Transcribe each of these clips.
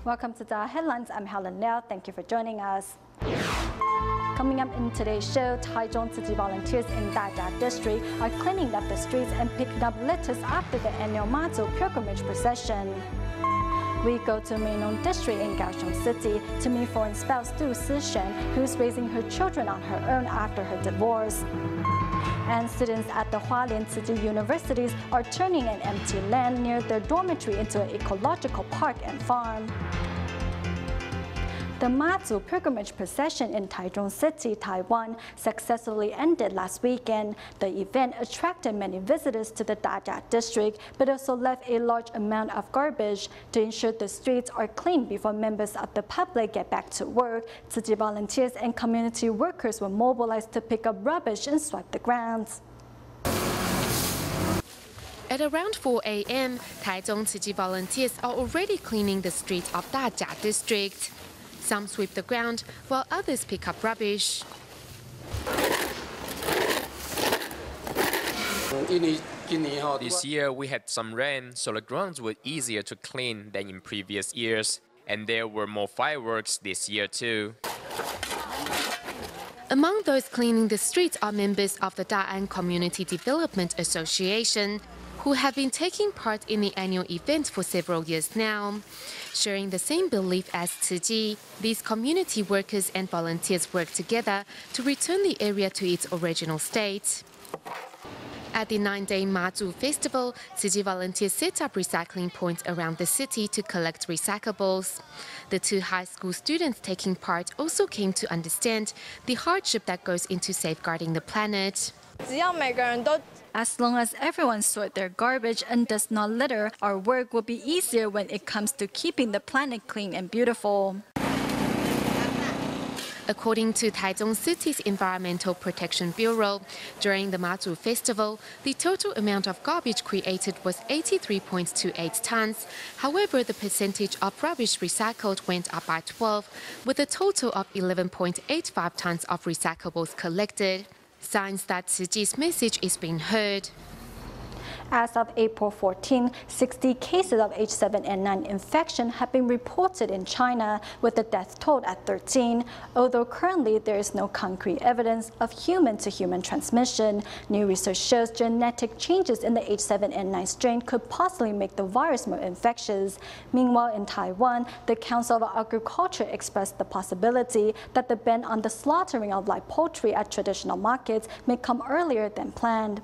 Welcome to the headlines. I'm Helen Liao. Thank you for joining us. Coming up in today's show, Taichung Tzu Chi volunteers in Dajia district are cleaning up the streets and picking up litters after the annual Mazu Pil-gri-mage Pro-cession. We go to Meinong district in Kaohsiung City to meet foreign spouse Tzu Chi, who's raising her children on her own after her divorce. And students at the Hualien Tzu Chi Universities are turning an empty land near their dormitory into an ecological park and farm. The Mazu Pil-gri-mage Pro-cession in Taichung City, Taiwan, successfully ended last weekend. The event attracted many visitors to the Dajia district, but also left a large amount of garbage. To ensure the streets are clean before members of the public get back to work, Tzu Chi volunteers and community workers were mobilized to pick up rubbish and swipe the grounds. At around 4 a.m., Taichung Tzu Chi volunteers are already cleaning the streets of Dajia district. Some sweep the ground, while others pick up rubbish. This year we had some rain, so the grounds were easier to clean than in previous years. And there were more fireworks this year too. Among those cleaning the streets are members of the Dajia Community Development Association, who have been taking part in the annual event for several years now. Sharing the same belief as Tzu Chi, these community workers and volunteers work together to return the area to its original state. At the 9-day Mazu festival, Tzu Chi volunteers set up recycling points around the city to collect recyclables. The 2 high school students taking part also came to understand the hardship that goes into safeguarding the planet. As long as everyone sorts their garbage and does not litter, our work will be easier when it comes to keeping the planet clean and beautiful. According to Taichung City's Environmental Protection Bureau, during the Mazu festival, the total amount of garbage created was 83.28 tons. However, the percentage of rubbish recycled went up by 12, with a total of 11.85 tons of recyclables collected. Signs that Tzu Chi's message is being heard. As of April 14, 60 cases of H7N9 infection have been reported in China, with the death toll at 13. Although currently there is no concrete evidence of human-to-human transmission, new research shows genetic changes in the H7N9 strain could possibly make the virus more infectious. Meanwhile, in Taiwan, the Council of Agriculture expressed the possibility that the ban on the slaughtering of live poultry at traditional markets may come earlier than planned.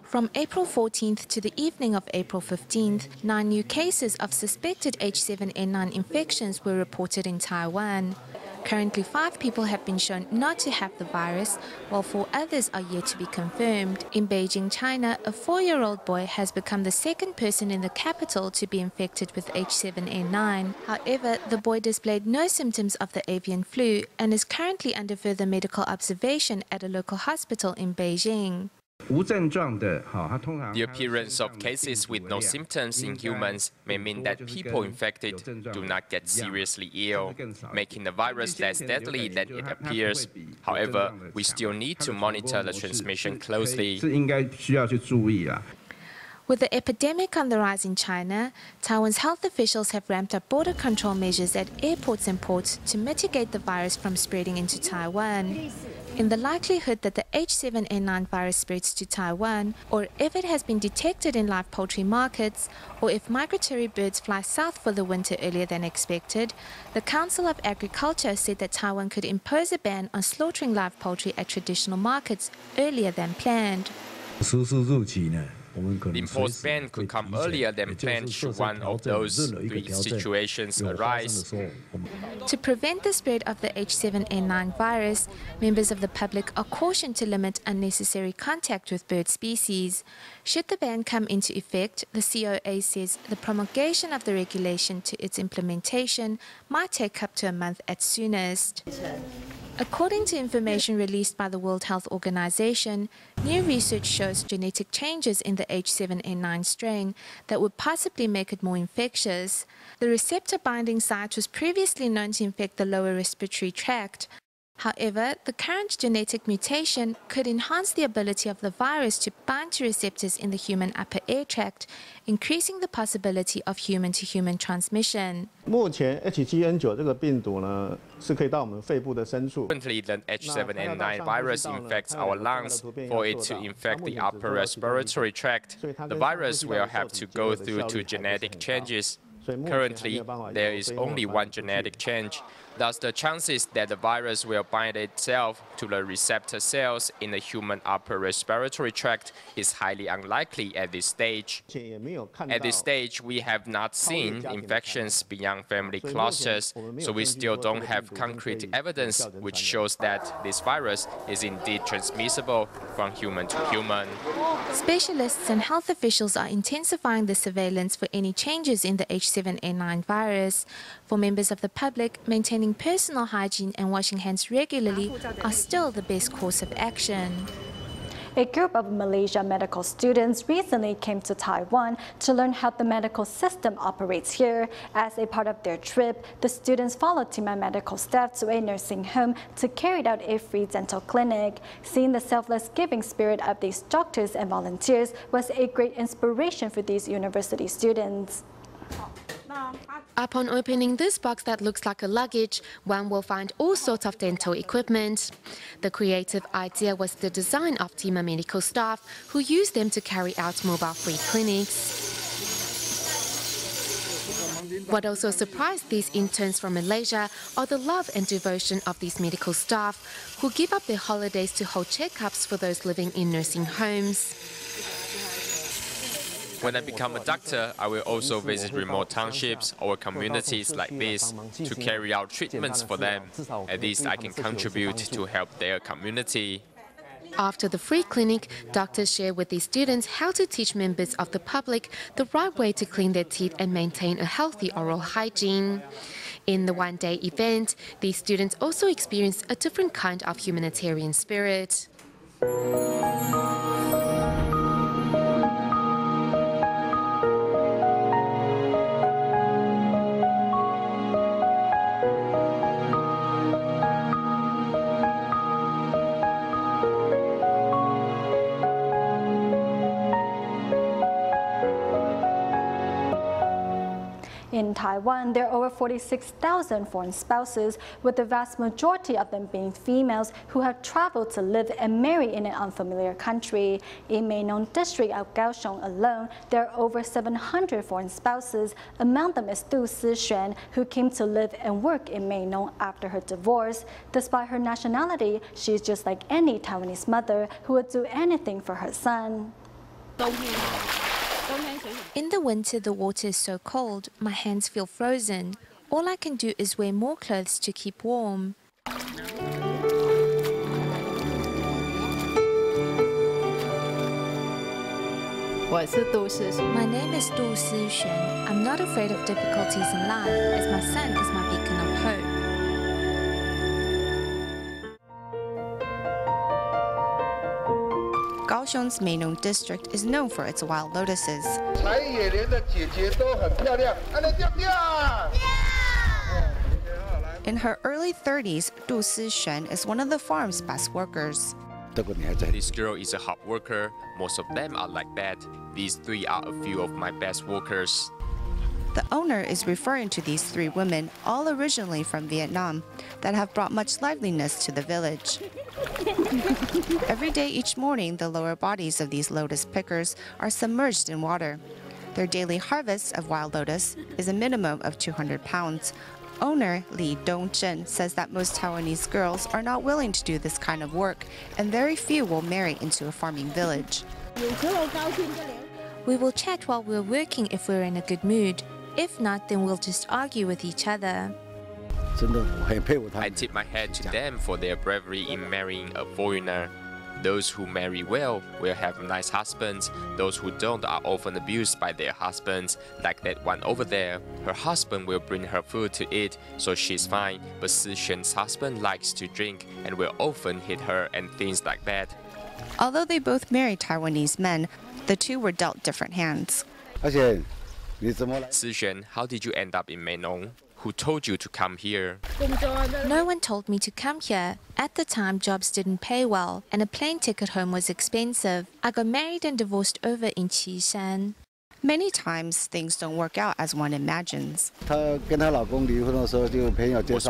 From April 14th to the evening of April 15th, 9 new cases of suspected H7N9 infections were reported in Taiwan. Currently, 5 people have been shown not to have the virus, while 4 others are yet to be confirmed. In Beijing, China, a 4-year-old boy has become the 2nd person in the capital to be infected with H7N9. However, the boy displayed no symptoms of the avian flu and is currently under further medical observation at a local hospital in Beijing. The appearance of cases with no symptoms in humans may mean that people infected do not get seriously ill, making the virus less deadly than it appears. However, we still need to monitor the transmission closely. With the epidemic on the rise in China, Taiwan's health officials have ramped up border control measures at airports and ports to mitigate the virus from spreading into Taiwan. In the likelihood that the H7N9 virus spreads to Taiwan, or if it has been detected in live poultry markets, or if migratory birds fly south for the winter earlier than expected, the Council of Agriculture said that Taiwan could impose a ban on slaughtering live poultry at traditional markets earlier than planned. The imposed ban could come earlier than planned should one of those 3 situations arise. To prevent the spread of the H7N9 virus, members of the public are cautioned to limit unnecessary contact with bird species. Should the ban come into effect, the COA says the promulgation of the regulation to its implementation might take up to a month at soonest. According to information released by the World Health Organization, new research shows genetic changes in the H7N9 strain that would possibly make it more infectious. The receptor binding site was previously known to infect the lower respiratory tract. However, the current genetic mutation could enhance the ability of the virus to bind to receptors in the human upper air tract, increasing the possibility of human-to-human transmission. 目前 H7N9 这个病毒呢，是可以到我们肺部的深处。 Currently, the H7N9 virus infects our lungs. For it to infect the upper respiratory tract, the virus will have to go through two genetic changes. Currently, there is only one genetic change. Thus, the chances that the virus will bind itself to the receptor cells in the human upper respiratory tract is highly unlikely at this stage. At this stage, we have not seen infections beyond family clusters, so we still don't have concrete evidence which shows that this virus is indeed transmissible from human to human. Specialists and health officials are intensifying the surveillance for any changes in the H7N9 virus. For members of the public, maintaining personal hygiene and washing hands regularly are still the best course of action. A group of Malaysia medical students recently came to Taiwan to learn how the medical system operates here. As a part of their trip, the students followed Tima medical staff to a nursing home to carry out a free dental clinic. Seeing the selfless giving spirit of these doctors and volunteers was a great inspiration for these university students. Upon opening this box that looks like a luggage, one will find all sorts of dental equipment. The creative idea was the design of Tima medical staff, who use them to carry out mobile-free clinics. What also surprised these interns from Malaysia are the love and devotion of these medical staff, who give up their holidays to hold checkups for those living in nursing homes. When I become a doctor, I will also visit remote townships or communities like this to carry out treatments for them. At least I can contribute to help their community. After the free clinic, doctors share with these students how to teach members of the public the right way to clean their teeth and maintain a healthy oral hygiene. In the one-day event, these students also experienced a different kind of humanitarian spirit. In Taiwan, there are over 46,000 foreign spouses, with the vast majority of them being females who have traveled to live and marry in an unfamiliar country. In Meinong district of Kaohsiung alone, there are over 700 foreign spouses. Among them is Tzu Chi, who came to live and work in Meinong after her divorce. Despite her nationality, she is just like any Taiwanese mother who would do anything for her son. In the winter, the water is so cold, my hands feel frozen. All I can do is wear more clothes to keep warm. My name is Kaohsiung. I'm not afraid of difficulties in life, as my son is my beacon of hope. Kaohsiung's Meinong district is known for its wild lotuses. In her early 30s, Tzu Chi is one of the farm's best workers. This girl is a hard worker. Most of them are like that. These three are a few of my best workers. The owner is referring to these three women, all originally from Vietnam, that have brought much liveliness to the village. Every day each morning, the lower bodies of these lotus pickers are submerged in water. Their daily harvest of wild lotus is a minimum of 200 pounds. Owner Li Dongzhen says that most Taiwanese girls are not willing to do this kind of work, and very few will marry into a farming village. We will chat while we're working if we're in a good mood. If not, then we'll just argue with each other. I tip my hat to them for their bravery in marrying a foreigner. Those who marry well will have nice husbands. Those who don't are often abused by their husbands, like that one over there. Her husband will bring her food to eat, so she's fine, but Tzu Chi's husband likes to drink and will often hit her and things like that. Although they both married Taiwanese men, the two were dealt different hands. Tzu Chi, how did you end up in Meinong? Who told you to come here? No one told me to come here. At the time, jobs didn't pay well, and a plane ticket home was expensive. I got married and divorced over in Qishan. Many times, things don't work out as one imagines. Most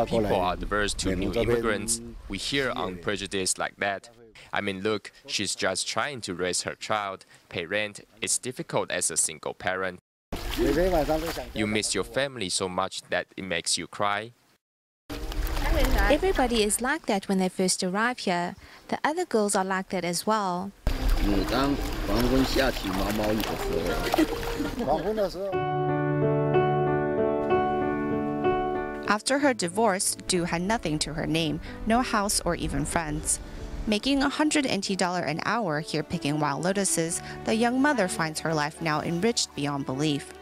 people are averse to new immigrants. We hear prejudice like that. I mean, look, she's just trying to raise her child, pay rent. It's difficult as a single parent. You miss your family so much that it makes you cry. Everybody is like that when they first arrive here. The other girls are like that as well. After her divorce, Du had nothing to her name, no house or even friends. Making $100 an hour here picking wild lotuses, the young mother finds her life now enriched beyond belief.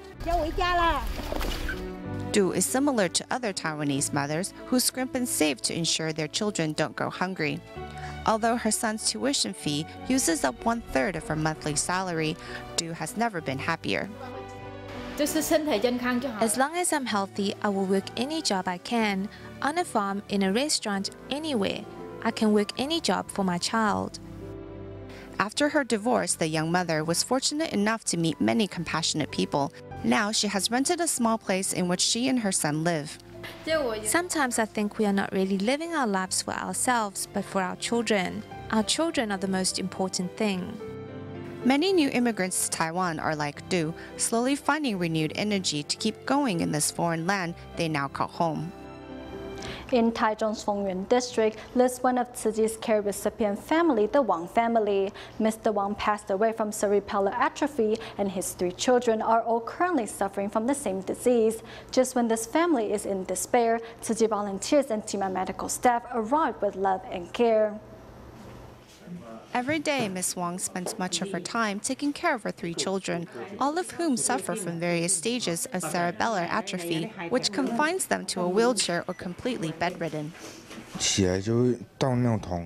Du is similar to other Taiwanese mothers who scrimp and save to ensure their children don't go hungry. Although her son's tuition fee uses up 1/3 of her monthly salary, Du has never been happier. As long as I'm healthy, I will work any job I can. On a farm, in a restaurant, anywhere. I can work any job for my child. After her divorce, the young mother was fortunate enough to meet many compassionate people. Now she has rented a small place in which she and her son live. Sometimes I think we are not really living our lives for ourselves, but for our children. Our children are the most important thing. Many new immigrants to Taiwan are like Du, slowly finding renewed energy to keep going in this foreign land they now call home. In Taichung's Fengyuan district lives one of Tzu Chi's care recipient family, the Wang family. Mr. Wang passed away from cerebellar atrophy, and his 3 children are all currently suffering from the same disease. Just when this family is in despair, Tzu Chi volunteers and Tima medical staff arrive with love and care. Every day, Ms. Wang spends much of her time taking care of her 3 children, all of whom suffer from various stages of cerebellar atrophy, which confines them to a wheelchair or completely bedridden.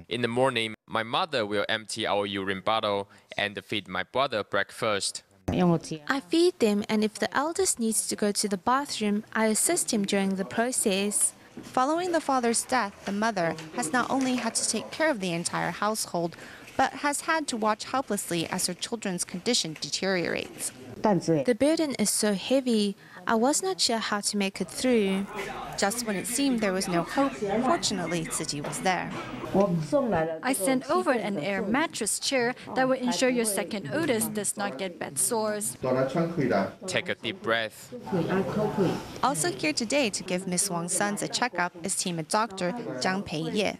In the morning, my mother will empty our urine bottle and feed my brother breakfast. I feed them, and if the eldest needs to go to the bathroom, I assist him during the process. Following the father's death, the mother has not only had to take care of the entire household, but has had to watch helplessly as her children's condition deteriorates. The burden is so heavy, I was not sure how to make it through. Just when it seemed there was no hope, fortunately, Tzu Chi was there. I sent over an air mattress chair that will ensure your second oldest does not get bed sores. Take a deep breath. Also here today to give Miss Wang's sons a checkup is team doctor Zhang Pei-ye.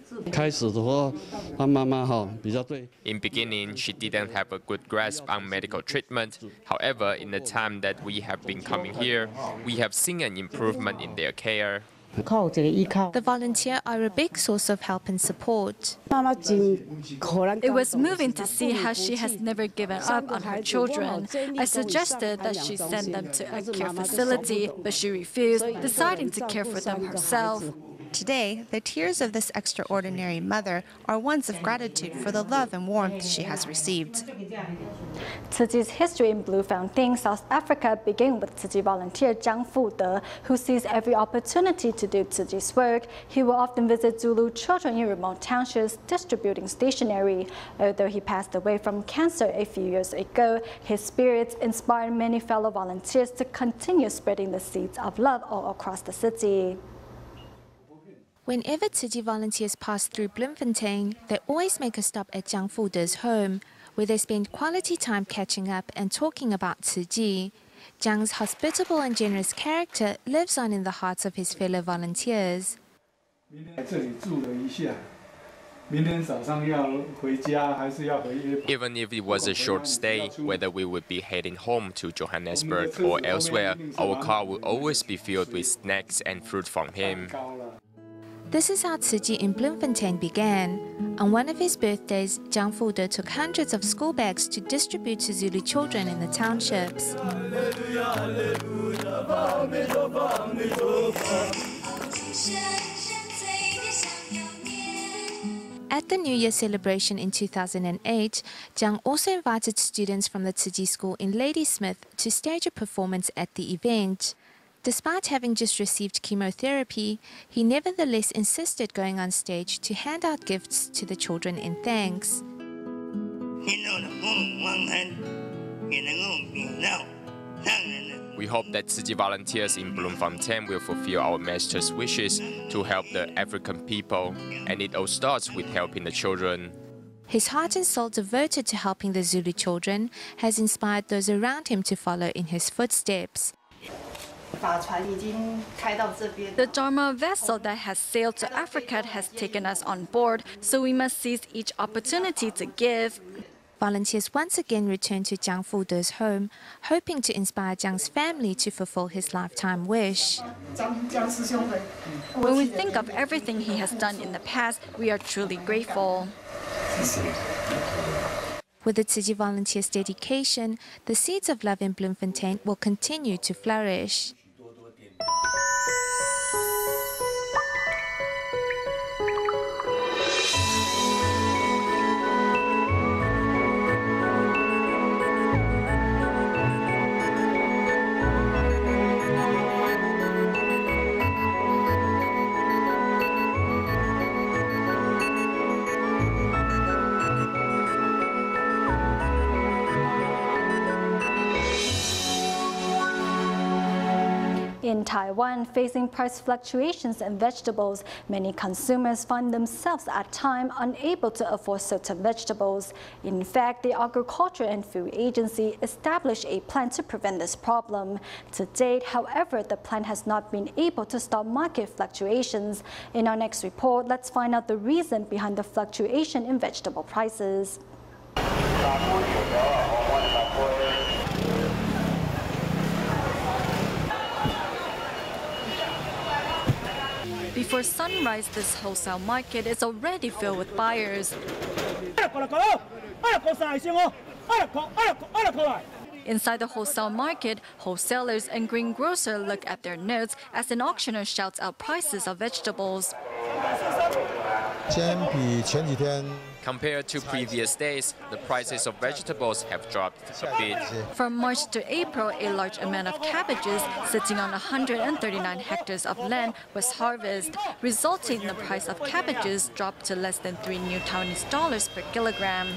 In beginning, she didn't have a good grasp on medical treatment. However, in the time that we have been coming here, we have seen an improvement in their care. The volunteers are a big source of help and support. It was moving to see how she has never given up on her children. I suggested that she send them to a care facility, but she refused, deciding to care for them herself. Today, the tears of this extraordinary mother are ones of gratitude for the love and warmth she has received. Tzu Chi's history in Bloemfontein, South Africa began with Tzu Chi volunteer Jiang Fude, who sees every opportunity to do Tzu Chi's work. He will often visit Zulu children in remote townships distributing stationery. Although he passed away from cancer a few years ago, his spirits inspired many fellow volunteers to continue spreading the seeds of love all across the city. Whenever Tzu Chi volunteers pass through Bloemfontein, they always make a stop at Jiang Fude's home, where they spend quality time catching up and talking about Tzu Chi. Jiang's hospitable and generous character lives on in the hearts of his fellow volunteers. Even if it was a short stay, whether we would be heading home to Johannesburg or elsewhere, our car will always be filled with snacks and fruit from him. This is how Tzu Chi in Bloemfontein began. On one of his birthdays, Jiang Fude took hundreds of school bags to distribute to Zulu children in the townships. At the New Year celebration in 2008, Jiang also invited students from the Tzu Chi school in Ladysmith to stage a performance at the event. Despite having just received chemotherapy, he nevertheless insisted going on stage to hand out gifts to the children in thanks. We hope that Tzu Chi volunteers in Bloemfontein will fulfill our master's wishes to help the African people, and it all starts with helping the children. His heart and soul devoted to helping the Zulu children has inspired those around him to follow in his footsteps. The Dharma vessel that has sailed to Africa has taken us on board, so we must seize each opportunity to give. Volunteers once again returned to Jiang Fude's home, hoping to inspire Jiang's family to fulfill his lifetime wish. When we think of everything he has done in the past, we are truly grateful. With the Tzu Chi volunteers' dedication, the seeds of love in Bloemfontein will continue to flourish. In Taiwan, facing price fluctuations in vegetables, many consumers find themselves at times unable to afford certain vegetables. In fact, the Agriculture and Food Agency established a plan to prevent this problem. To date, however, the plan has not been able to stop market fluctuations. In our next report, let's find out the reason behind the fluctuation in vegetable prices. Before sunrise, this wholesale market is already filled with buyers. Inside the wholesale market, wholesalers and greengrocers look at their notes as an auctioneer shouts out prices of vegetables. Compared to previous days, the prices of vegetables have dropped a bit. From March to April, a large amount of cabbages sitting on 139 hectares of land was harvested, resulting in the price of cabbages dropped to less than 3 new Taiwanese dollars per kilogram.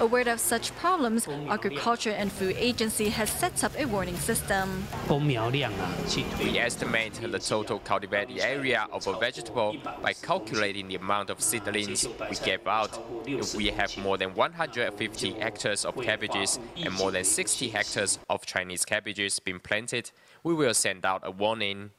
Aware of such problems, Agriculture and Food Agency has set up a warning system. We estimate the total cultivated area of a vegetable by calculating the amount of seedlings we gave out. If we have more than 150 hectares of cabbages and more than 60 hectares of Chinese cabbages being planted, we will send out a warning.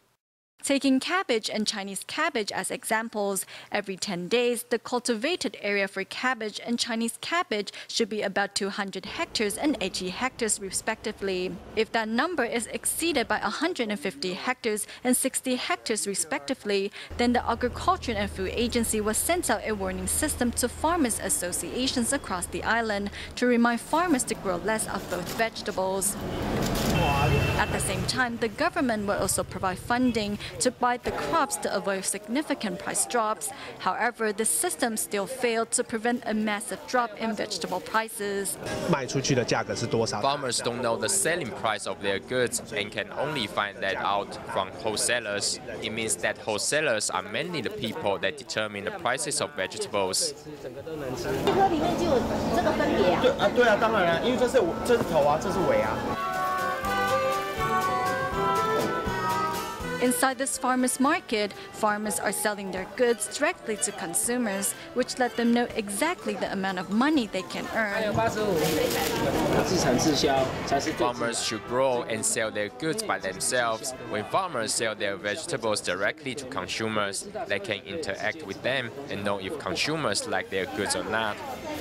Taking cabbage and Chinese cabbage as examples, every 10 days, the cultivated area for cabbage and Chinese cabbage should be about 200 hectares and 80 hectares respectively. If that number is exceeded by 150 hectares and 60 hectares respectively, then the Agriculture and Food Agency will send out a warning system to farmers associations across the island to remind farmers to grow less of both vegetables. At the same time, the government will also provide funding to buy the crops to avoid significant price drops. However, the system still failed to prevent a massive drop in vegetable prices. Farmers don't know the selling price of their goods and can only find that out from wholesalers. It means that wholesalers are mainly the people that determine the prices of vegetables. Inside this farmers' market, farmers are selling their goods directly to consumers, which let them know exactly the amount of money they can earn. Farmers should grow and sell their goods by themselves. When farmers sell their vegetables directly to consumers, they can interact with them and know if consumers like their goods or not.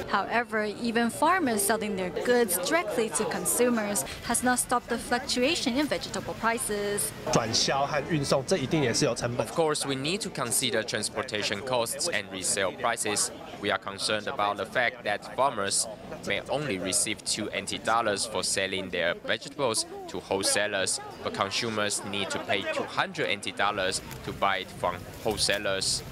However, even farmers selling their goods directly to consumers has not stopped the fluctuation in vegetable prices. Of course, we need to consider transportation costs and resale prices. We are concerned about the fact that farmers may only receive $2 for selling their vegetables to wholesalers, but consumers need to pay $200 to buy it from wholesalers.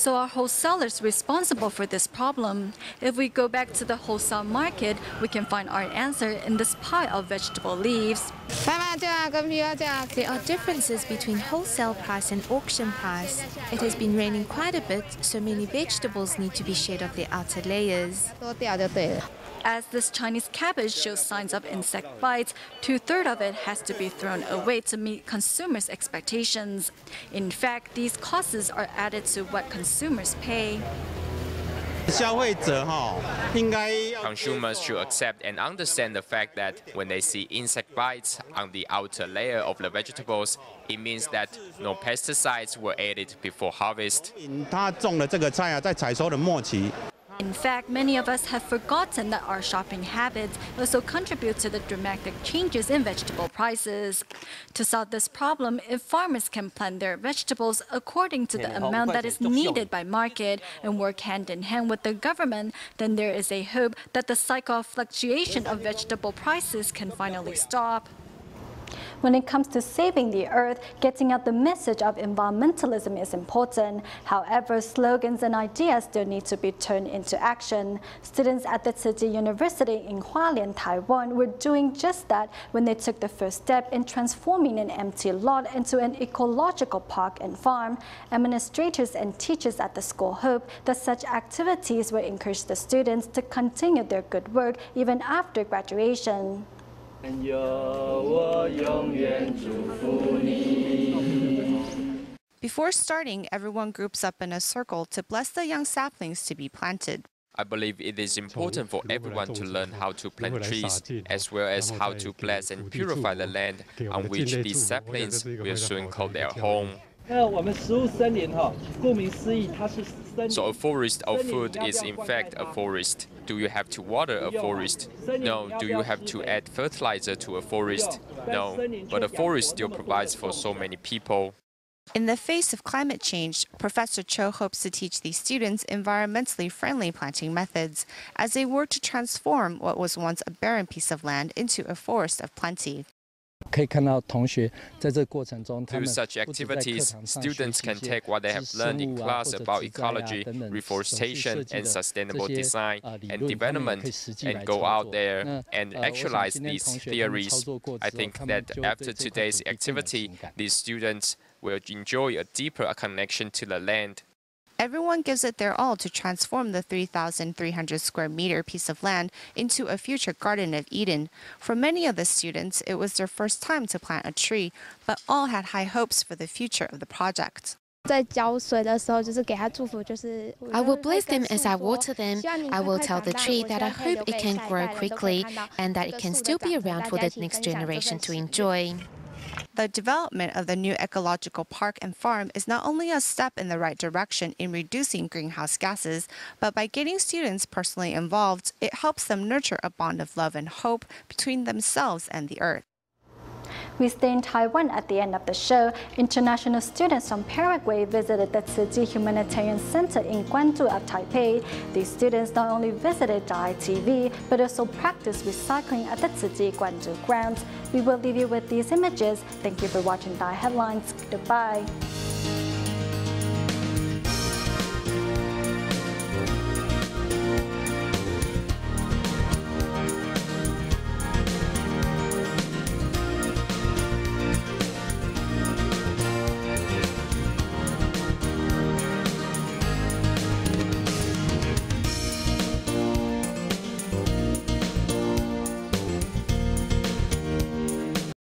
So are wholesalers responsible for this problem? If we go back to the wholesale market, we can find our answer in this pile of vegetable leaves. There are differences between wholesale price and auction price. It has been raining quite a bit, so many vegetables need to be shed off their outer layers. As this Chinese cabbage shows signs of insect bites, 2/3 of it has to be thrown away to meet consumers' expectations. In fact, these costs are added to what consumers pay. Consumers should accept and understand the fact that when they see insect bites on the outer layer of the vegetables, it means that no pesticides were added before harvest. In fact, many of us have forgotten that our shopping habits also contribute to the dramatic changes in vegetable prices. To solve this problem, if farmers can plant their vegetables according to the amount that is needed by market and work hand in hand with the government, then there is a hope that the cycle of fluctuation of vegetable prices can finally stop. When it comes to saving the earth, getting out the message of environmentalism is important. However, slogans and ideas still need to be turned into action. Students at the Tzu Chi University in Hualien, Taiwan were doing just that when they took the first step in transforming an empty lot into an ecological park and farm. Administrators and teachers at the school hope that such activities will encourage the students to continue their good work even after graduation. Before starting, everyone groups up in a circle to bless the young saplings to be planted. I believe it is important for everyone to learn how to plant trees, as well as how to bless and purify the land on which these saplings will soon call their home. So a forest of food is in fact a forest. Do you have to water a forest? No. Do you have to add fertilizer to a forest? No. But a forest still provides for so many people. In the face of climate change, Professor Cho hopes to teach these students environmentally friendly planting methods as they work to transform what was once a barren piece of land into a forest of plenty. Through such activities, students can take what they have learned in class about ecology, reforestation, and sustainable design and development and go out there and actualize these theories. I think that after today's activity, these students will enjoy a deeper connection to the land. Everyone gives it their all to transform the 3,300 square meter piece of land into a future Garden of Eden. For many of the students, it was their first time to plant a tree, but all had high hopes for the future of the project. I will bless them as I water them. I will tell the tree that I hope it can grow quickly and that it can still be around for the next generation to enjoy. The development of the new ecological park and farm is not only a step in the right direction in reducing greenhouse gases, but by getting students personally involved, it helps them nurture a bond of love and hope between themselves and the earth. We stay in Taiwan at the end of the show. International students from Paraguay visited the Tzu Chi Humanitarian Center in Guangzhou of Taipei. These students not only visited Dai TV, but also practiced recycling at the Tzu Chi Guangzhou grounds. We will leave you with these images. Thank you for watching Dai Headlines. Goodbye.